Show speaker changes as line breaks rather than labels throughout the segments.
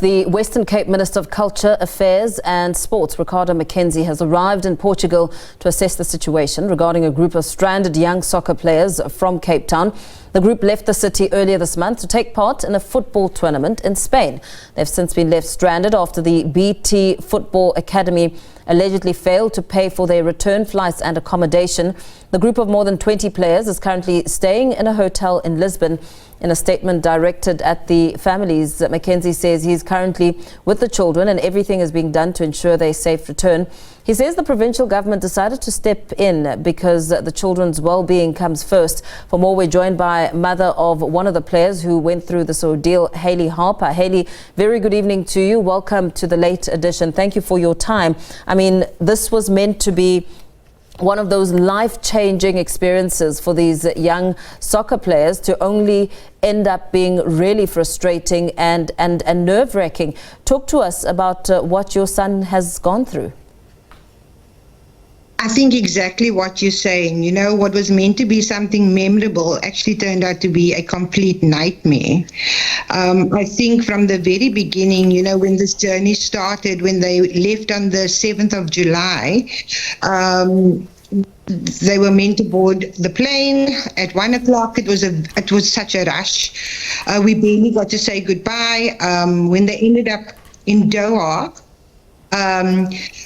the Western Cape Minister of Culture, Affairs and Sports, Ricardo Mackenzie, has arrived in Portugal to assess the situation regarding a group of stranded young soccer players from Cape Town. The group left the city earlier this month to take part in a football tournament in Spain. They've since been left stranded after the BT Football Academy allegedly failed to pay for their return flights and accommodation. The group of more than 20 players is currently staying in a hotel in Lisbon. In a statement directed at the families, Mackenzie says he's currently with the children and everything is being done to ensure their safe return. He says the provincial government decided to step in because the children's well-being comes first. For more, we're joined by mother of one of the players who went through this ordeal, Hayley Harper. Hayley, very good evening to you. Welcome to the late edition. Thank you for your time. I mean, this was meant to be one of those life-changing experiences for these young soccer players to only end up being really frustrating and nerve-wracking. Talk to us about what your son has gone through.
I think exactly what you're saying. You know, what was meant to be something memorable actually turned out to be a complete nightmare. I think from the very beginning, you know, when this journey started, when they left on the 7th of July, they were meant to board the plane at 1 o'clock. It was such a rush. We barely got to say goodbye. When they ended up in Doha,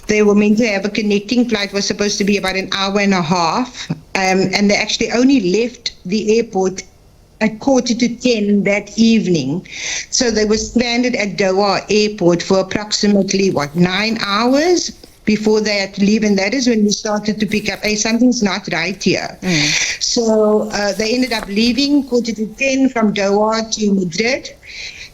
they were meant to have a connecting flight, was supposed to be about an hour and a half, and they actually only left the airport at 9:45 that evening. So they were stranded at Doha airport for approximately 9 hours before they had to leave, and that is when we started to pick up, hey, something's not right here. So they ended up leaving 9:45 from Doha to Madrid.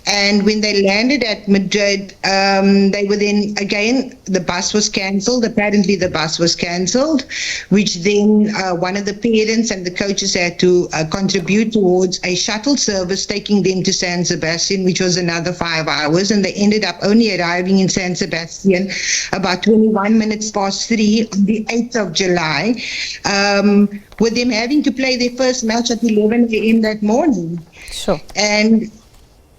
And when they landed at Madrid, they were then, again, the bus was cancelled. Apparently the bus was cancelled, which then one of the parents and the coaches had to contribute towards a shuttle service taking them to San Sebastian, which was another 5 hours. And they ended up only arriving in San Sebastian about 21 minutes past 3 on the 8th of July, with them having to play their first match at 11 a.m. that morning.
Sure.
And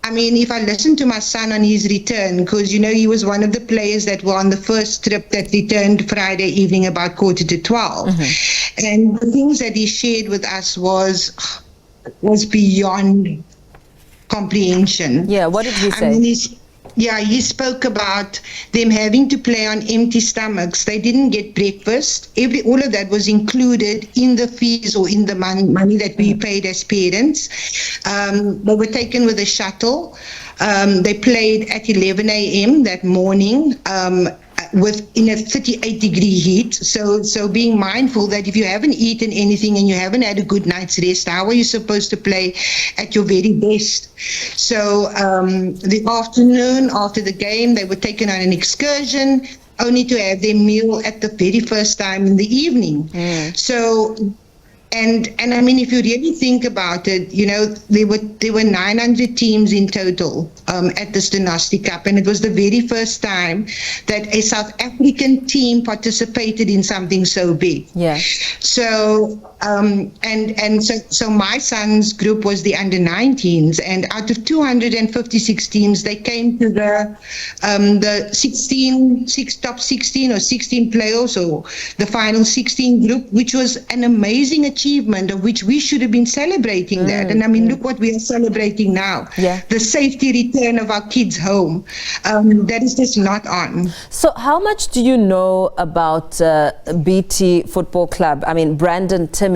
I mean, if I listen to my son on his return, because, you know, he was one of the players that were on the first trip that returned Friday evening about 11:45. And the things that he shared with us was beyond comprehension.
Yeah, what did he say?
I mean, he spoke about them having to play on empty stomachs. They didn't get breakfast. All of that was included in the fees or in the money that we paid as parents. They were taken with a shuttle. They played at 11 a.m. that morning in a 38-degree heat. So being mindful that if you haven't eaten anything and you haven't had a good night's rest, how are you supposed to play at your very best? So the afternoon after the game, they were taken on an excursion, only to have their meal at the very first time in the evening. So, and I mean, if you really think about it, you know, there were 900 teams in total at this Dynasty Cup, and it was the very first time that a South African team participated in something so big.
Yeah.
So so my son's group was the under-19s, and out of 256 teams, they came to the top 16 or 16 playoffs, or the final 16 group, which was an amazing achievement of which we should have been celebrating that. And I mean, look what we are celebrating now.
Yeah.
The safety return of our kids home. That is just not on.
So how much do you know about BT Football Club? I mean, Brandon Timmy,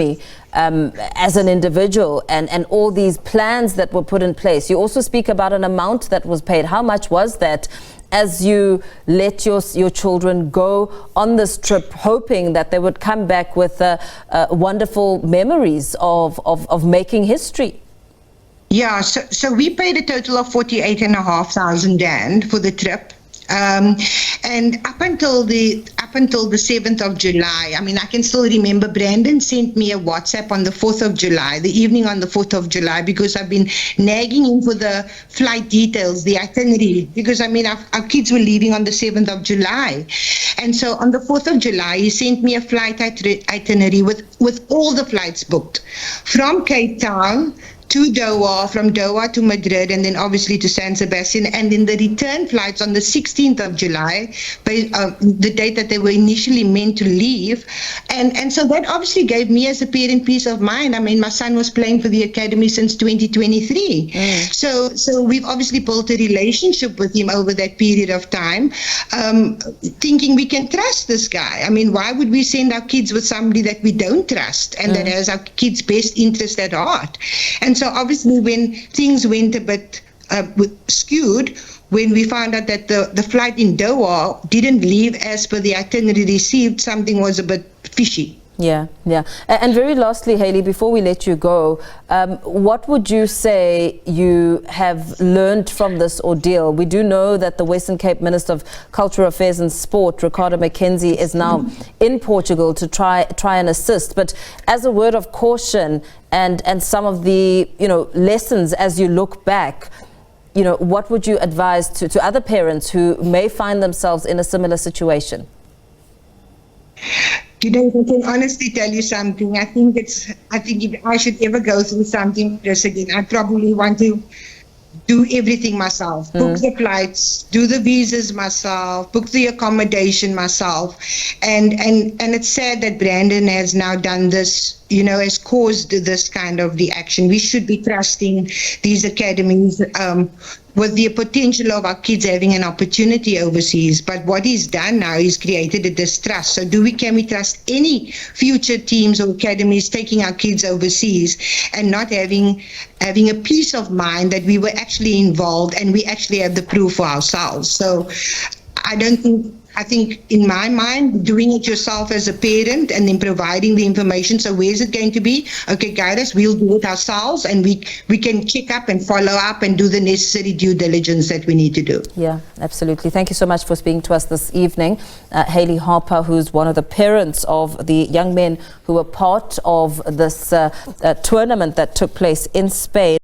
as an individual, and all these plans that were put in place. You also speak about an amount that was paid. How much was that as you let your children go on this trip, hoping that they would come back with wonderful memories of making history?
Yeah, so we paid a total of 48,500 rand for the trip. And up until the 7th of July, I mean, I can still remember Brandon sent me a WhatsApp on the 4th of July, the evening on the 4th of July, because I've been nagging him for the flight details, the itinerary, because I mean, our kids were leaving on the 7th of July. And so on the 4th of July, he sent me a flight itinerary with all the flights booked from Cape Town to Doha, from Doha to Madrid, and then obviously to San Sebastian, and then the return flights on the 16th of July, the date that they were initially meant to leave. And so that obviously gave me as a parent peace of mind. I mean, my son was playing for the academy since 2023. So we've obviously built a relationship with him over that period of time, thinking we can trust this guy. I mean, why would we send our kids with somebody that we don't trust and that has our kids' best interest at heart? And so obviously when things went a bit skewed, when we found out that the flight in Doha didn't leave as per the itinerary received, something was a bit fishy.
Yeah. And very lastly, Hayley, before we let you go, what would you say you have learned from this ordeal? We do know that the Western Cape Minister of Cultural Affairs and Sport, Ricardo Mackenzie, is now in Portugal to try and assist. But as a word of caution and some of the lessons as you look back, what would you advise to other parents who may find themselves in a similar situation?
If I can honestly tell you something, I think if I should ever go through something like this again, I probably want to do everything myself. Book the flights, do the visas myself, book the accommodation myself. And it's sad that Brandon has now done this, has caused this kind of reaction. We should be trusting these academies with the potential of our kids having an opportunity overseas. But what he's done now, he's created a distrust. So can we trust any future teams or academies taking our kids overseas and not having a peace of mind that we were actually involved and we actually have the proof for ourselves? So I think in my mind, doing it yourself as a parent and then providing the information. So where's it going to be? Okay, guys, we'll do it ourselves and we can check up and follow up and do the necessary due diligence that we need to do. Yeah, absolutely. Thank you so much for speaking to us this evening. Hayley Harper, who's one of the parents of the young men who were part of this tournament that took place in Spain.